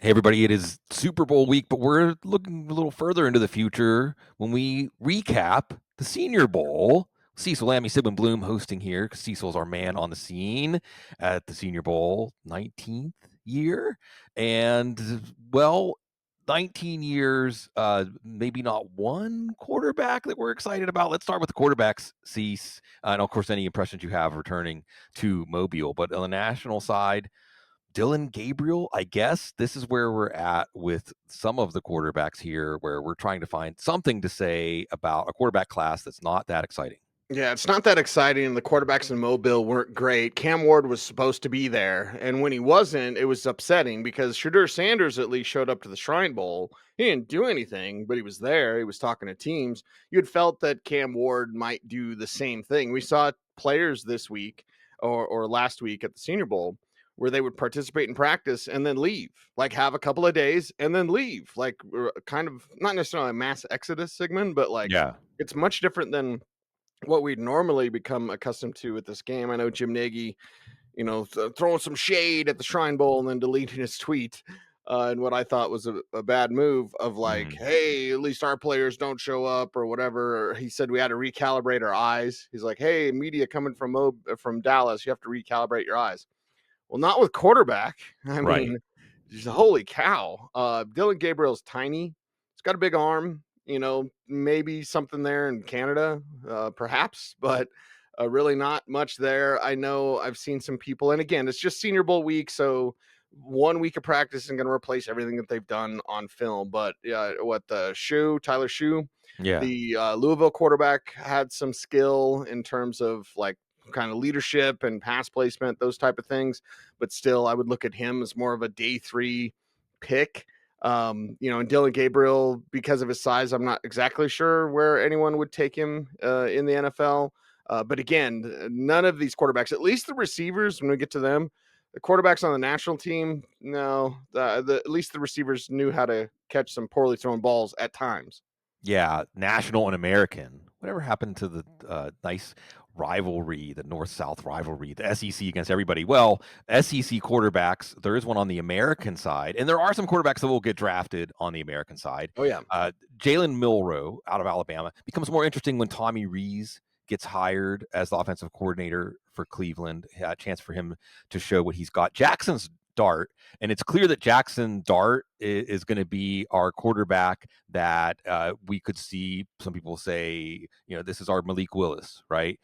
Hey, everybody, it is Super Bowl week, but we're looking a little further into the future when we recap the Senior Bowl. Cecil Lammey, Sigmund Bloom hosting here because Cecil's our man on the scene at the Senior Bowl 19th year. And, well, 19 years, maybe not one quarterback that we're excited about. Let's start with the quarterbacks, Cease. And, of course, any impressions you have returning to Mobile. But on the national side, Dylan Gabriel, I guess this is where we're at with some of the quarterbacks here, where we're trying to find something to say about a quarterback class that's not that exciting. Yeah, it's not that exciting. The quarterbacks in Mobile weren't great. Cam Ward was supposed to be there, and when he wasn't, it was upsetting because Shadur Sanders at least showed up to the Shrine Bowl. He didn't do anything, but he was there. He was talking to teams. You'd felt that Cam Ward might do the same thing. We saw players this week or last week at the Senior Bowl where they would participate in practice and then leave, like have a couple of days and then leave, like kind of not necessarily a mass exodus, Sigmund, but like Yeah. it's much different than what we'd normally become accustomed to with this game. I know Jim Nagy, throwing some shade at the Shrine Bowl and then deleting his tweet. And what I thought was a bad move of like, Mhm. hey, at least our players don't show up or whatever. Or he said we had to recalibrate our eyes. He's like, hey, media coming from Dallas, you have to recalibrate your eyes. Well, not with quarterback. I Right. mean, just holy cow. Dylan Gabriel's tiny. He's got a big arm. Maybe something there in Canada, perhaps, but really not much there. I know I've seen some people, and again, it's just Senior Bowl week, so 1 week of practice isn't going to replace everything that they've done on film. But yeah, Tyler Shoe, Yeah. the Louisville quarterback had some skill in terms of like kind of leadership and pass placement, those type of things. But still, I would look at him as more of a day 3 pick. And Dylan Gabriel, because of his size, I'm not exactly sure where anyone would take him in the NFL. But again, none of these quarterbacks, at least the receivers, when we get to them, the quarterbacks on the national team, no, at least the receivers knew how to catch some poorly thrown balls at times. Yeah. National and American. Whatever happened to the nice rivalry, the North South rivalry, the SEC against everybody? Well, SEC quarterbacks, there is one on the American side, and there are some quarterbacks that will get drafted on the American side. Oh yeah, Jalen Milroe out of Alabama becomes more interesting when Tommy Rees gets hired as the offensive coordinator for Cleveland. A chance for him to show what he's got. Jackson's Dart, and it's clear that Jackson Dart is going to be our quarterback that we could see. Some people say, this is our Malik Willis, right?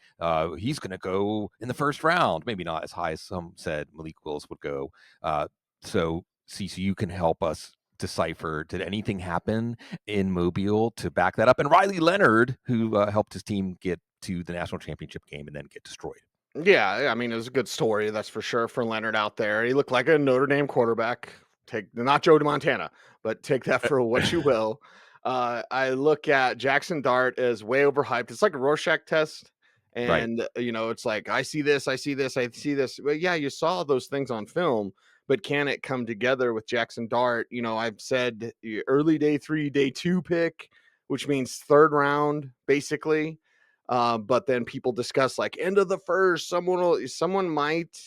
He's going to go in the first round, maybe not as high as some said Malik Willis would go. So, CC, you can help us decipher, did anything happen in Mobile to back that up? And Riley Leonard, who helped his team get to the national championship game and then get destroyed. yeah. I mean, it was a good story, that's for sure, for Leonard out there. He looked like a Notre Dame quarterback. Take not Joe Montana, but take that for what you will. I look at Jackson Dart as way overhyped. It's like a Rorschach test. Right. And, it's like, I see this, I see this, I see this. Well, yeah, you saw those things on film, but can it come together with Jackson Dart? I've said early day 3, day 2 pick, which means third round, basically. But then people discuss like end of the first, someone might,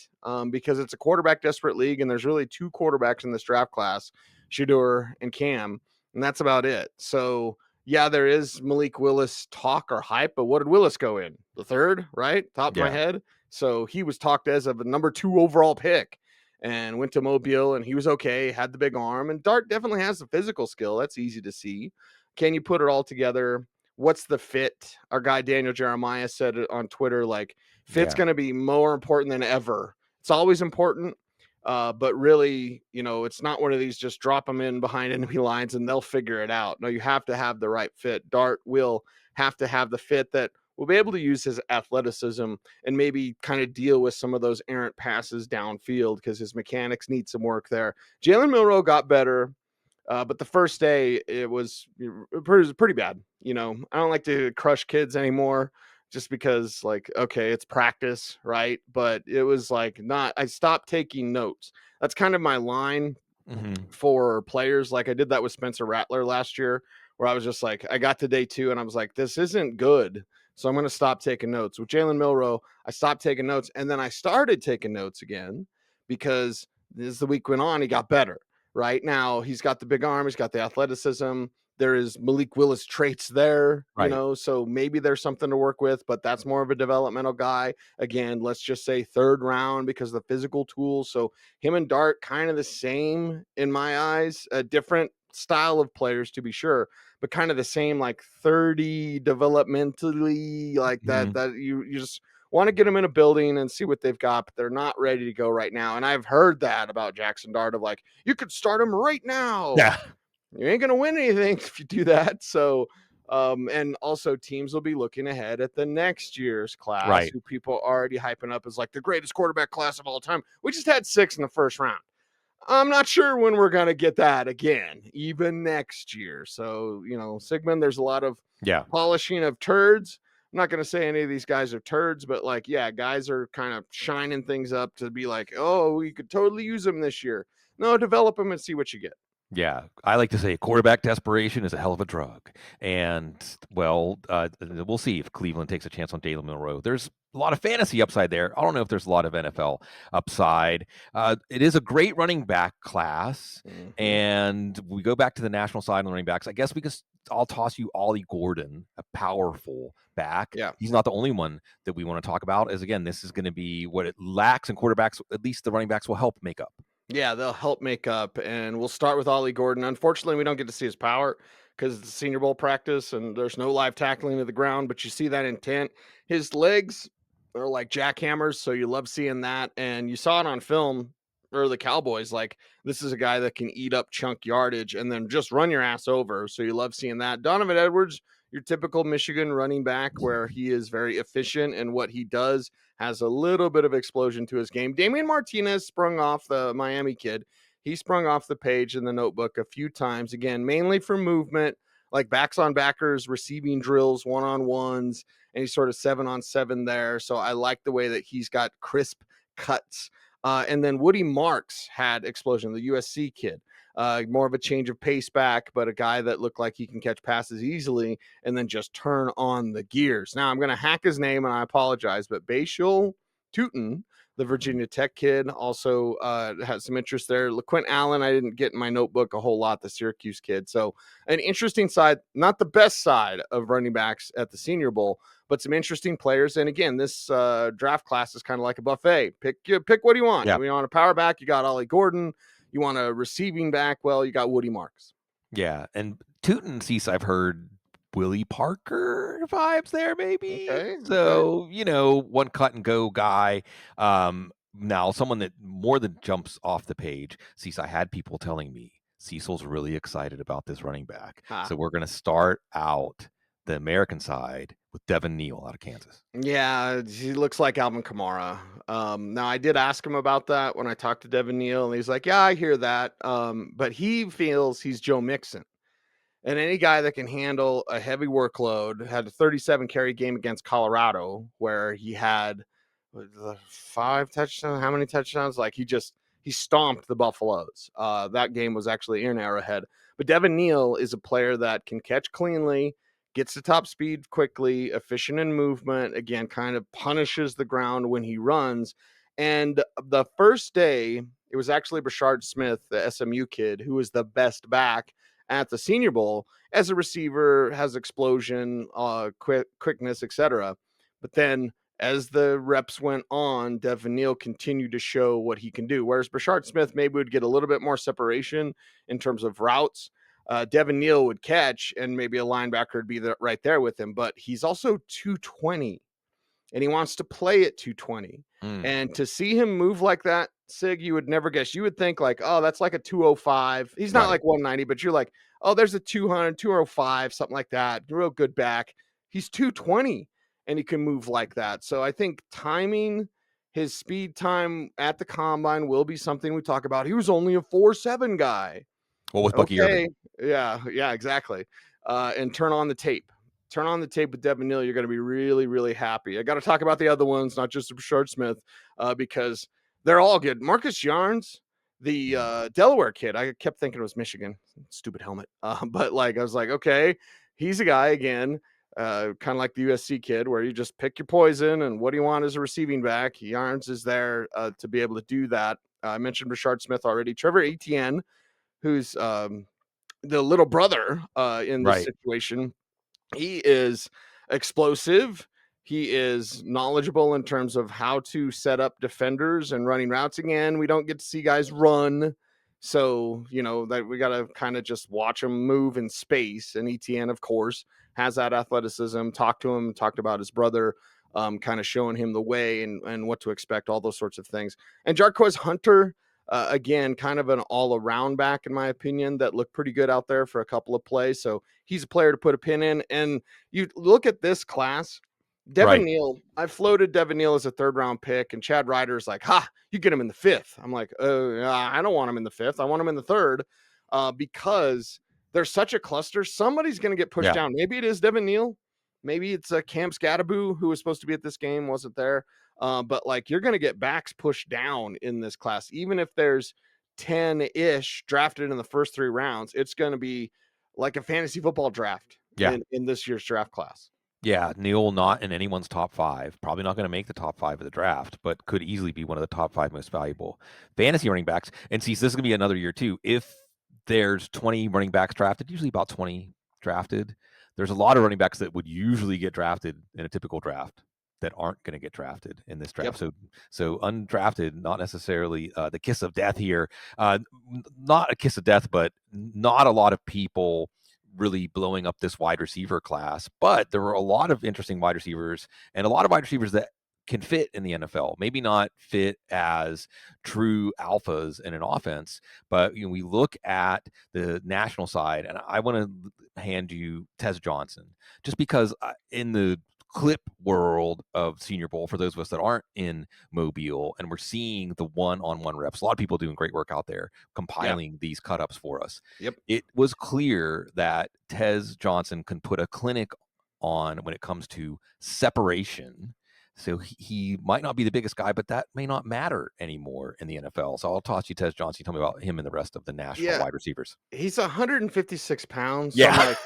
because it's a quarterback desperate league, and there's really 2 quarterbacks in this draft class, Shador and Cam, and that's about it. So yeah, there is Malik Willis talk or hype, but what did Willis go in? The third, right? Top of my Yeah. head. So he was talked as of a number 2 overall pick and went to Mobile, and he was okay, had the big arm, and Dart definitely has the physical skill. That's easy to see. Can you put it all together? What's the fit? Our guy Daniel Jeremiah said it on Twitter, like fit's Yeah. going to be more important than ever. It's always important, but really, it's not one of these just drop them in behind enemy lines and they'll figure it out. No, you have to have the right fit. Dart will have to have the fit that will be able to use his athleticism and maybe kind of deal with some of those errant passes downfield because his mechanics need some work there. Jalen Milroe got better. But the first day it was pretty bad. I don't like to crush kids anymore just because like, okay, it's practice, right? But it was like not, I stopped taking notes. That's kind of my line Hmm. for players. Like I did that with Spencer Rattler last year, where I was just like, I got to day 2 and I was like, this isn't good. So I'm going to stop taking notes. With Jalen Milroe, I stopped taking notes and then I started taking notes again because as the week went on, he got better. right? Now he's got the big arm, he's got the athleticism. There is Malik Willis traits there, Right. so maybe there's something to work with, but that's more of a developmental guy. Again, let's just say third round because of the physical tools. So him and Dart kind of the same in my eyes, a different style of players to be sure, but kind of the same, like 30 developmentally, like that, Mhm. that you just want to get them in a building and see what they've got, but they're not ready to go right now. And I've heard that about Jackson Dart of like, you could start him right now. Yeah. You ain't gonna win anything if you do that. So, and also teams will be looking ahead at the next year's class, Right. who people are already hyping up as like the greatest quarterback class of all time. We just had 6 in the first round. I'm not sure when we're gonna get that again, even next year. So, Sigmund, there's a lot of Yeah. polishing of turds. I'm not gonna say any of these guys are turds, but like, yeah, guys are kind of shining things up to be like, oh, we could totally use them this year. No, develop them and see what you get. Yeah, I like to say quarterback desperation is a hell of a drug, and well, we'll see if Cleveland takes a chance on Jalen Milroe. There's a lot of fantasy upside there. I don't know if there's a lot of NFL upside. It is a great running back class, Mhm. and we go back to the national side on the running backs. I guess I'll toss you Ollie Gordon, a powerful back. Yeah. He's not the only one that we want to talk about. As again, this is going to be what it lacks in quarterbacks. At least the running backs will help make up. Yeah, they'll help make up, and we'll start with Ollie Gordon. Unfortunately, we don't get to see his power because it's a Senior Bowl practice and there's no live tackling to the ground, but you see that intent. His legs are like jackhammers, so you love seeing that, and you saw it on film or the Cowboys. Like, this is a guy that can eat up chunk yardage and then just run your ass over, so you love seeing that. Donovan Edwards, your typical Michigan running back, where he is very efficient in what he does, has a little bit of explosion to his game. Damian Martinez sprung off, the Miami kid. He sprung off the page in the notebook a few times, again, mainly for movement, like backs on backers, receiving drills, one on ones, and he's sort of 7-on-7 there. So I like the way that he's got crisp cuts. And then Woody Marks had explosion, the USC kid. More of a change of pace back, but a guy that looked like he can catch passes easily and then just turn on the gears. Now I'm going to hack his name and I apologize, but Bashul Tootin, the Virginia Tech kid, also has some interest there. LaQuint Allen, I didn't get in my notebook a whole lot, the Syracuse kid. So an interesting side, not the best side of running backs at the Senior Bowl, but some interesting players. And again, this draft class is kind of like a buffet. Pick what do you want. Yeah. You want a power back, you got Ollie Gordon. You want a receiving back, well, you got Woody Marks. Yeah, and Tootin Cease, I've heard Willie Parker vibes there, maybe. Okay, okay. So, one cut and go guy. Now someone that more than jumps off the page. Cease, I had people telling me Cecil's really excited about this running back. Ha. So we're gonna start out the American side with Devin Neal out of Kansas. Yeah, he looks like Alvin Kamara. Now I did ask him about that when I talked to Devin Neal, and he's like, "Yeah, I hear that." But he feels he's Joe Mixon, and any guy that can handle a heavy workload. Had a 37 carry game against Colorado where he had 5 touchdowns. How many touchdowns? Like he stomped the Buffaloes. That game was actually in Arrowhead. But Devin Neal is a player that can catch cleanly, gets to top speed quickly, efficient in movement. Again, kind of punishes the ground when he runs. And the first day, it was actually Brashard Smith, the SMU kid, who was the best back at the Senior Bowl as a receiver, has explosion, quickness, etc. But then as the reps went on, Devin Neal continued to show what he can do. Whereas Brashard Smith maybe would get a little bit more separation in terms of routes. Devin Neal would catch, and maybe a linebacker would be right there with him. But he's also 220, and he wants to play at 220. Mm, And to see him move like that, Sig, you would never guess. You would think like, oh, that's like a 205. He's not right. like 190, but you're like, oh, there's a 200, 205, something like that. Real good back. He's 220 and he can move like that. So I think timing, his speed time at the combine will be something we talk about. He was only a 4.7 guy. What was Bucky Irving? Okay. Yeah, exactly. And turn on the tape. Turn on the tape with Devin Neal. You're going to be really, really happy. I got to talk about the other ones, not just Rashard Smith, because they're all good. Marcus Yarns, the Mm, Delaware kid, I kept thinking it was Michigan. Stupid helmet. But like, I was like, okay, he's a guy again, kind of like the USC kid, where you just pick your poison and what do you want as a receiving back. Yarns is there to be able to do that. I mentioned Rashard Smith already. Trevor Etienne, who's the little brother in this Right. situation. He is explosive. He is knowledgeable in terms of how to set up defenders and running routes. Again, we don't get to see guys run. So, that we got to kind of just watch them move in space. And ETN, of course, has that athleticism. Talked to him, talked about his brother, kind of showing him the way and what to expect, all those sorts of things. And Jarquez Hunter, again, kind of an all-around back, in my opinion, that looked pretty good out there for a couple of plays. So he's a player to put a pin in. And you look at this class, Devin Right. Neal, I floated Devin Neal as a third-round pick, and Chad Ryder's like, you get him in the fifth. I'm like, I don't want him in the fifth. I want him in the third because there's such a cluster. Somebody's going to get pushed Yeah. down. Maybe it is Devin Neal. Maybe it's Cam Scadaboo, who was supposed to be at this game, wasn't there. But like, you're going to get backs pushed down in this class. Even if there's 10-ish drafted in the first 3 rounds, it's going to be like a fantasy football draft Yeah. in this year's draft class. Yeah, Neal not in anyone's top 5. Probably not going to make the top 5 of the draft, but could easily be one of the top 5 most valuable fantasy running backs. And see, this is going to be another year too. If there's 20 running backs drafted, usually about 20 drafted, there's a lot of running backs that would usually get drafted in a typical draft that aren't going to get drafted in this draft. Yep. So undrafted, not necessarily the kiss of death here. Not a kiss of death, but not a lot of people really blowing up this wide receiver class. But there were a lot of interesting wide receivers and a lot of wide receivers that can fit in the NFL. Maybe not fit as true alphas in an offense, but we look at the national side, and I want to hand you Tez Johnson, just because in the clip world of Senior Bowl, for those of us that aren't in Mobile, and we're seeing the one-on-one reps, a lot of people doing great work out there Yeah. compiling these cut-ups for us. Yep. It was clear that Tez Johnson can put a clinic on when it comes to separation. So he might not be the biggest guy, but that may not matter anymore in the NFL. So I'll toss you Tez Johnson. Tell me about him and the rest of the national Yeah. wide receivers. He's 156 pounds. So I'm Yeah. like,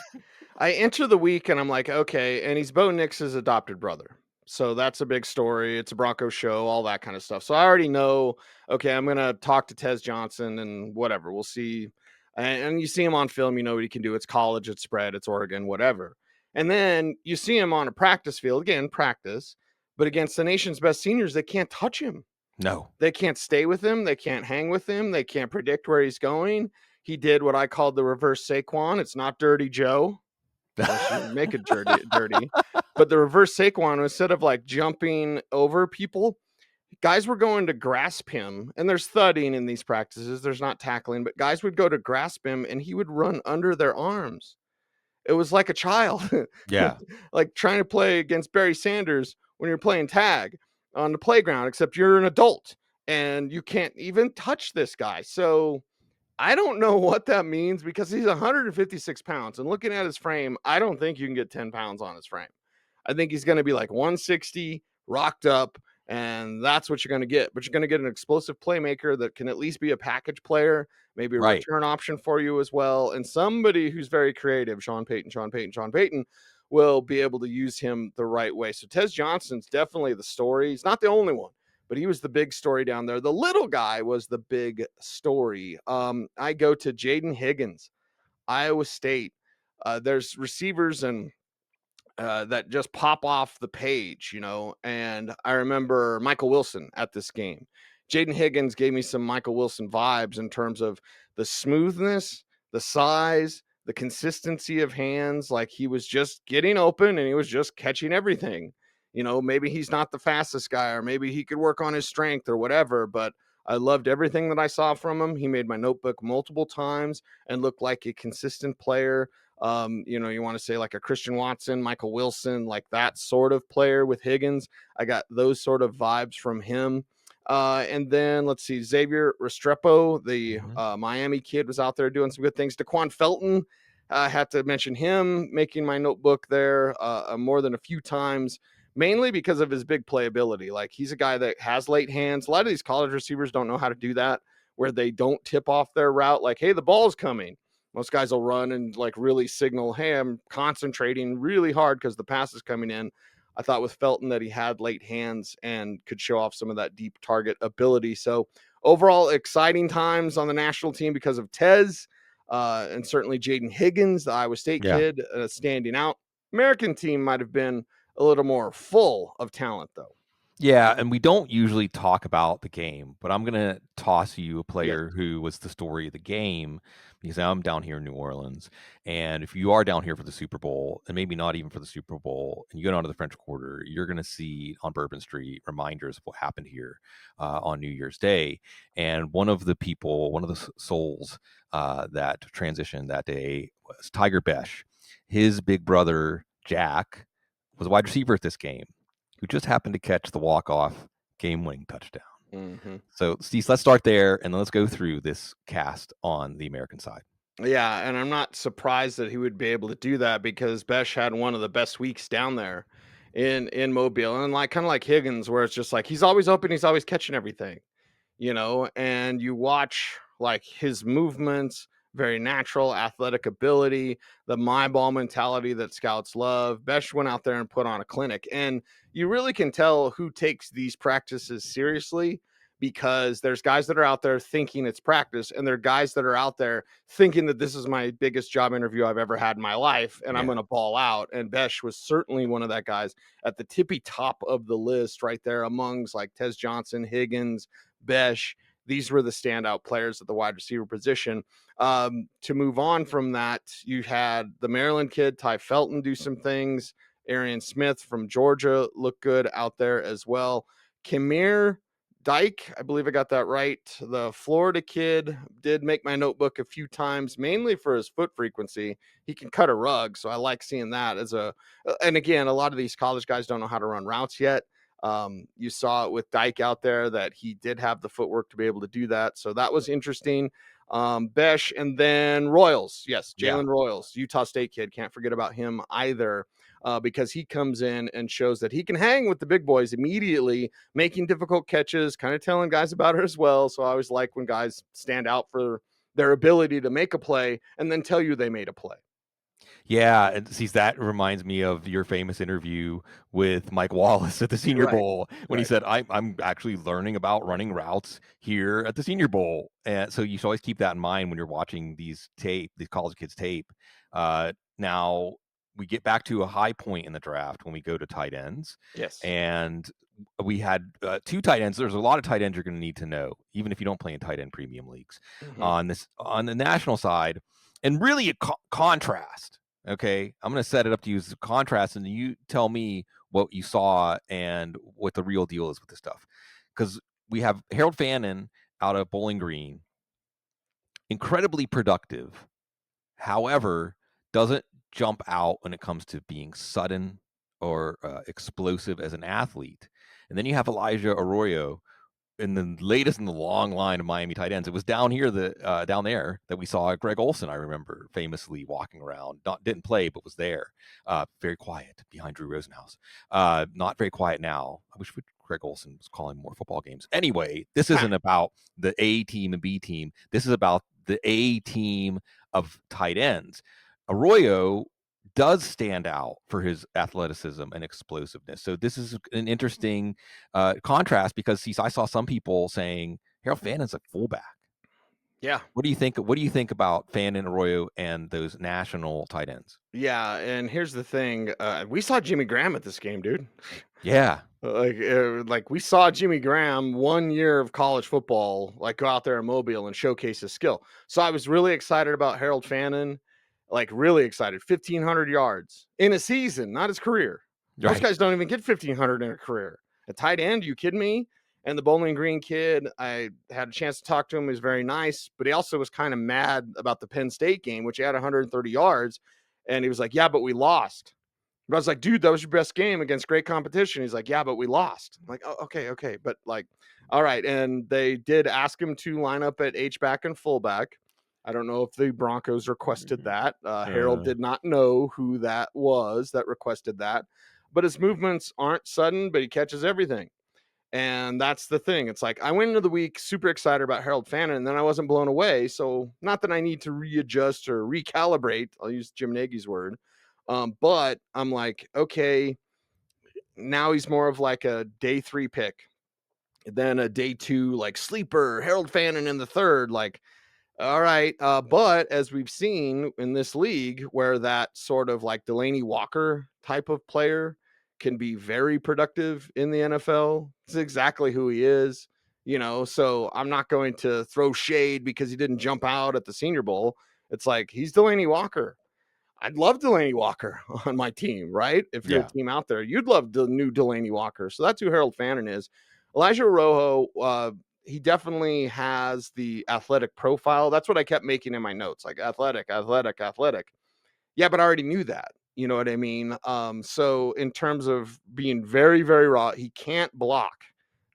I enter the week and I'm like, okay. And he's Bo Nix's adopted brother. So that's a big story. It's a Broncos show, all that kind of stuff. So I already know, okay, I'm going to talk to Tez Johnson and whatever. We'll see. And you see him on film, you know what he can do. It's college, it's spread, it's Oregon, whatever. And then you see him on a practice field, again, practice, but against the nation's best seniors, they can't touch him. No. They can't stay with him. They can't hang with him. They can't predict where he's going. He did what I called the reverse Saquon. It's not Dirty Joe, unless you make it dirty. But the reverse Saquon, instead of like jumping over people, guys were going to grasp him. And there's thudding in these practices. There's not tackling, but guys would go to grasp him and he would run under their arms. It was like a child, Yeah. like trying to play against Barry Sanders when you're playing tag on the playground, except you're an adult and you can't even touch this guy. So I don't know what that means because he's 156 pounds. And looking at his frame, I don't think you can get 10 pounds on his frame. I think he's going to be like 160, rocked up, and that's what you're going to get. But you're going to get an explosive playmaker that can at least be a package player, maybe a Right. return option for you as well, and somebody who's very creative. Sean Payton will be able to use him the right way. So Tez Johnson's definitely the story. He's not the only one, but he was the big story down there. The little guy was the big story. I go to Jaden Higgins, Iowa State. There's receivers and that just pop off the page, and I remember Michael Wilson at this game. Jaden Higgins gave me some Michael Wilson vibes in terms of the smoothness, the size, the consistency of hands. Like he was just getting open and he was just catching everything. Maybe he's not the fastest guy, or maybe he could work on his strength or whatever, but I loved everything that I saw from him. He made my notebook multiple times and looked like a consistent player. You want to say like a Christian Watson, Michael Wilson, like that sort of player with Higgins. I got those sort of vibes from him. And then let's see, Xavier Restrepo, the Miami kid, was out there doing some good things. Daquan Felton, I had to mention him making my notebook there more than a few times, mainly because of his big playability. Like he's a guy that has late hands. A lot of these college receivers don't know how to do that, where they don't tip off their route. Like, hey, the ball's coming. Most guys will run and like really signal, hey, I'm concentrating really hard because the pass is coming in. I thought with Felton that he had late hands and could show off some of that deep target ability. So overall exciting times on the national team because of Tez, and certainly Jaden Higgins, the Iowa State Yeah. kid, standing out. American team might have been a little more full of talent, though. Yeah, and we don't usually talk about the game, but I'm gonna toss you a Yes. player who was the story of the game because I'm down here in New Orleans. And if you are down here for the Super Bowl, and maybe not even for the Super Bowl, and you go down to the French Quarter, you're gonna see on Bourbon Street reminders of what happened here on New Year's Day. And one of the people, one of the souls that transitioned that day was Tiger Besh. His big brother Jack was a wide receiver at this game who just happened to catch the walk-off game-winning touchdown. Hmm. So, Steve, let's start there, and then let's go through this cast on the American side. Yeah, and I'm not surprised that he would be able to do that because Besh had one of the best weeks down there in Mobile, and like kind of like Higgins, where it's just like he's always open, he's always catching everything, and you watch like his movements, very natural athletic ability, the my ball mentality that scouts love. Besh went out there and put on a clinic, and you really can tell who takes these practices seriously because there's guys that are out there thinking it's practice, and there are guys that are out there thinking that this is my biggest job interview I've ever had in my life and I'm Yeah. going to ball out. And Besh was certainly one of that guys at the tippy top of the list right there amongst like Tez Johnson, Higgins, Besh. These were the standout players at the wide receiver position. To move on from that, you had the Maryland kid, Ty Felton, do some things. Arian Smith from Georgia looked good out there as well. Kamir Dyke, I believe I got that right. The Florida kid did make my notebook a few times, mainly for his foot frequency. He can cut a rug, so I like seeing that as a. And again, a lot of these college guys don't know how to run routes yet. You saw it with Dyke out there that he did have the footwork to be able to do that, so that was interesting. Besh, and then Royals, yes, Yeah. Jalen Royals, Utah State kid. Can't forget about him either. Because he comes in and shows that he can hang with the big boys immediately, making difficult catches, kind of telling guys about it as well. So I always like when guys stand out for their ability to make a play and then tell you they made a play. Yeah, and see, that reminds me of your famous interview with Mike Wallace at the Senior Right. Bowl when he Right. said, I'm actually learning about running routes here at the Senior Bowl. And so you should always keep that in mind when you're watching these college kids tape. Now, we get back to a high point in the draft when we go to tight ends. Yes. And we had two tight ends. There's a lot of tight ends you're going to need to know, even if you don't play in tight end premium leagues. Hmm. On the national side, and really a contrast. Okay, I'm going to set it up to you as a contrast, and you tell me what you saw and what the real deal is with this stuff. Because we have Harold Fannin out of Bowling Green, incredibly productive. However, doesn't jump out when it comes to being sudden or explosive as an athlete. And then you have Elijah Arroyo, in the latest in the long line of Miami tight ends. It was down here down there that we saw Greg Olson. I remember famously walking around, didn't play, but was there, very quiet behind Drew Rosenhaus. Not very quiet now. I wish Greg Olson was calling more football games. Anyway, this Ha. isn't about the A team and B team. This is about the A team of tight ends. Arroyo does stand out for his athleticism and explosiveness. So this is an interesting contrast because I saw some people saying Harold Fannin's a fullback. Yeah. What do you think? What do you think about Fannin, Arroyo, and those national tight ends? Yeah. And here's the thing we saw Jimmy Graham at this game, dude. Yeah, Like we saw Jimmy Graham 1 year of college football, like go out there in Mobile and showcase his skill. So I was really excited about Harold Fannin, like really excited. 1,500 yards in a season, not his career. Most right. guys don't even get 1,500 in a career. A tight end, you kidding me? And the Bowling Green kid, I had a chance to talk to him. He was very nice, but he also was kind of mad about the Penn State game, which he had 130 yards. And he was like, "Yeah, but we lost." But I was like, "Dude, that was your best game against great competition." He's like, "Yeah, but we lost." I'm like, "Oh, okay, okay." But like, all right. And they did ask him to line up at H-back and fullback. I don't know if the Broncos requested that. Harold Uh, did not know who that was that requested that. But his movements aren't sudden, but he catches everything. And that's the thing. It's like I went into the week super excited about Harold Fannin, and then I wasn't blown away. So not that I need to readjust or recalibrate. I'll use Jim Nagy's word. But I'm like, okay, now he's more of like a day 3 pick. Then a day 2 like sleeper, Harold Fannin in the third, like, all right. But as we've seen in this league, where that sort of like Delaney Walker type of player can be very productive in the NFL, it's exactly who he is, you know. So I'm not going to throw shade because he didn't jump out at the Senior Bowl. It's like he's Delaney Walker. I'd love Delaney Walker on my team, right? If you're a Yeah. team out there, you'd love the new Delaney Walker. So that's who Harold Fannin is. Elijah Rojo, he definitely has the athletic profile. That's what I kept making in my notes, like athletic, athletic, athletic. Yeah, but I already knew that. You know what I mean? So in terms of being very, very raw, he can't block.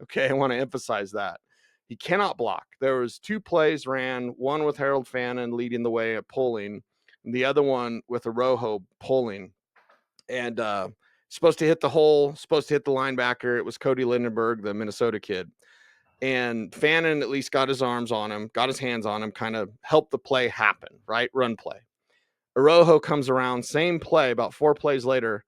Okay, I want to emphasize that. He cannot block. There was 2 plays ran, one with Harold Fannin leading the way at pulling, and the other one with a Rojo pulling. And supposed to hit the hole, supposed to hit the linebacker. It was Cody Lindenberg, the Minnesota kid. And Fannin at least got his arms on him, got his hands on him, kind of helped the play happen, right? Run play. Arojo comes around, same play, about 4 plays later,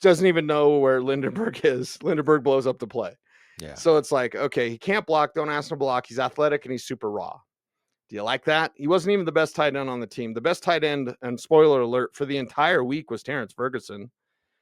doesn't even know where Lindenberg is. Lindenberg blows up the play. Yeah. So it's like, okay, he can't block, don't ask him to block. He's athletic and he's super raw. Do you like that? He wasn't even the best tight end on the team. The best tight end, and spoiler alert, for the entire week was Terrence Ferguson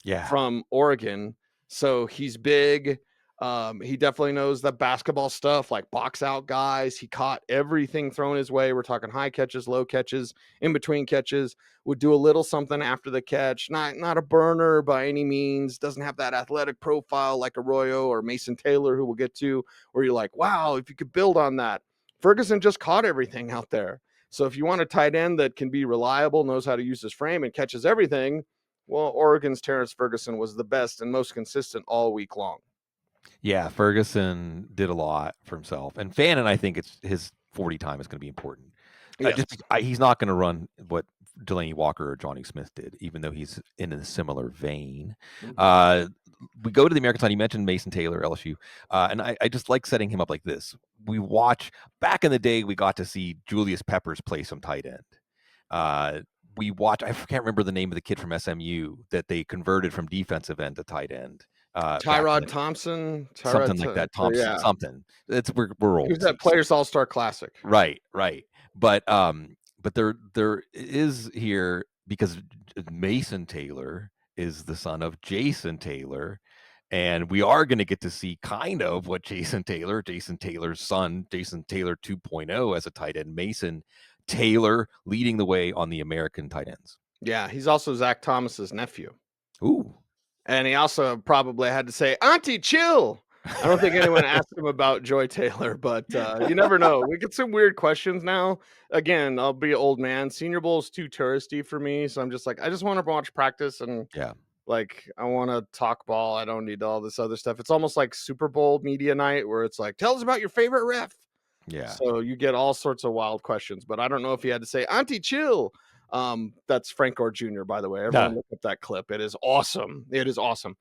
Yeah. from Oregon. So he's big. He definitely knows the basketball stuff, like box out guys. He caught everything thrown his way. We're talking high catches, low catches, in between catches. Would do a little something after the catch. Not a burner by any means. Doesn't have that athletic profile like Arroyo or Mason Taylor, who we'll get to, where you're like, wow, if you could build on that. Ferguson just caught everything out there. So if you want a tight end that can be reliable, knows how to use his frame, and catches everything, well, Oregon's Terrence Ferguson was the best and most consistent all week long. Yeah, Ferguson did a lot for himself, and Fannin, I think it's his 40 time is going to be important. Yes. He's not going to run what Delaney Walker or Johnny Smith did, even though he's in a similar vein. Mhm. We go to the American side. You mentioned Mason Taylor, LSU, and I just like setting him up like this. We watch back in the day. We got to see Julius Peppers play some tight end. We watch. I can't remember the name of the kid from SMU that they converted from defensive end to tight end. Back in Tyrod Thompson, something like that, Thompson, yeah. something. It's we're He was old. that Players All-Star Classic. Right, right. But there is here because Mason Taylor is the son of Jason Taylor, and we are going to get to see kind of what Jason Taylor's son, Jason Taylor 2.0 as a tight end, Mason Taylor leading the way on the American tight ends. Yeah, he's also Zach Thomas's nephew. Ooh. And he also probably had to say, Auntie, chill. I don't think anyone asked him about Joy Taylor, but you never know. We get some weird questions now. Again, I'll be an old man. Senior Bowl is too touristy for me. So I'm just like, I just want to watch practice and Yeah. like, I want to talk ball. I don't need all this other stuff. It's almost like Super Bowl media night where it's like, tell us about your favorite ref. Yeah. So you get all sorts of wild questions, but I don't know if he had to say, Auntie, chill. That's Frank Gore Jr., by the way. Everyone No. look up that clip. It is awesome. It is awesome.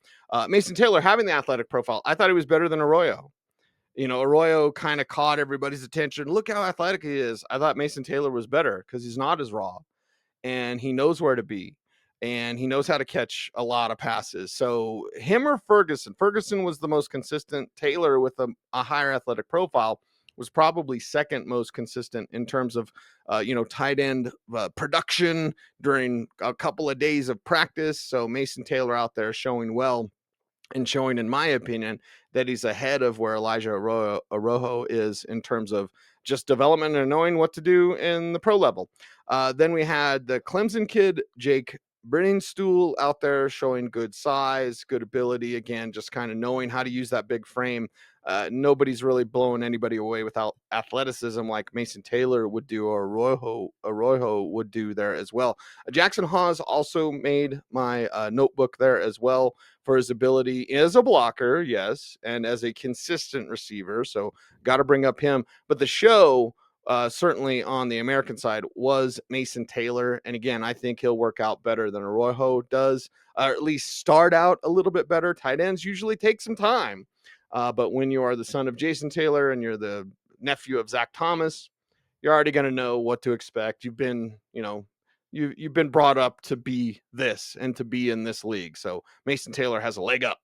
Mason Taylor having the athletic profile, I thought he was better than Arroyo. You know, Arroyo kind of caught everybody's attention. Look how athletic he is. I thought Mason Taylor was better because he's not as raw and he knows where to be and he knows how to catch a lot of passes. So him or Ferguson? Ferguson was the most consistent. Taylor with a higher athletic profile was probably second most consistent in terms of tight end production during a couple of days of practice. So Mason Taylor out there showing well and showing, in my opinion, that he's ahead of where Elijah Arrojo is in terms of just development and knowing what to do in the pro level. Then we had the Clemson kid, Jake Briningstool, out there showing good size, good ability. Again, just kind of knowing how to use that big frame. Nobody's really blowing anybody away without athleticism like Mason Taylor would do or Arroyo would do there as well. Jackson Hawes also made my notebook there as well for his ability as a blocker, yes, and as a consistent receiver. So got to bring up him. But the show, certainly on the American side, was Mason Taylor. And again, I think he'll work out better than Arroyo does, or at least start out a little bit better. Tight ends usually take some time. But when you are the son of Jason Taylor and you're the nephew of Zach Thomas, you're already going to know what to expect. You've been, you've been brought up to be this and to be in this league. So Mason Taylor has a leg up.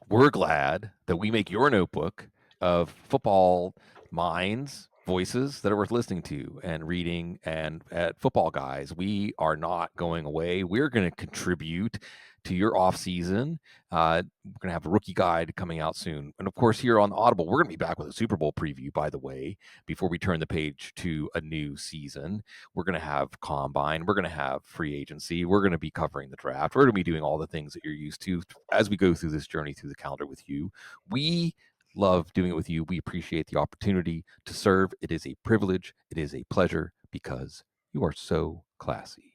We're glad that we make your notebook of football minds, voices that are worth listening to and reading. And at Football Guys, we are not going away. We're going to contribute to your off season. We're going to have a rookie guide coming out soon. And of course, here on Audible, we're going to be back with a Super Bowl preview, by the way, before we turn the page to a new season. We're going to have combine. We're going to have free agency. We're going to be covering the draft. We're going to be doing all the things that you're used to as we go through this journey through the calendar with you. We love doing it with you. We appreciate the opportunity to serve. It is a privilege. It is a pleasure because you are so classy.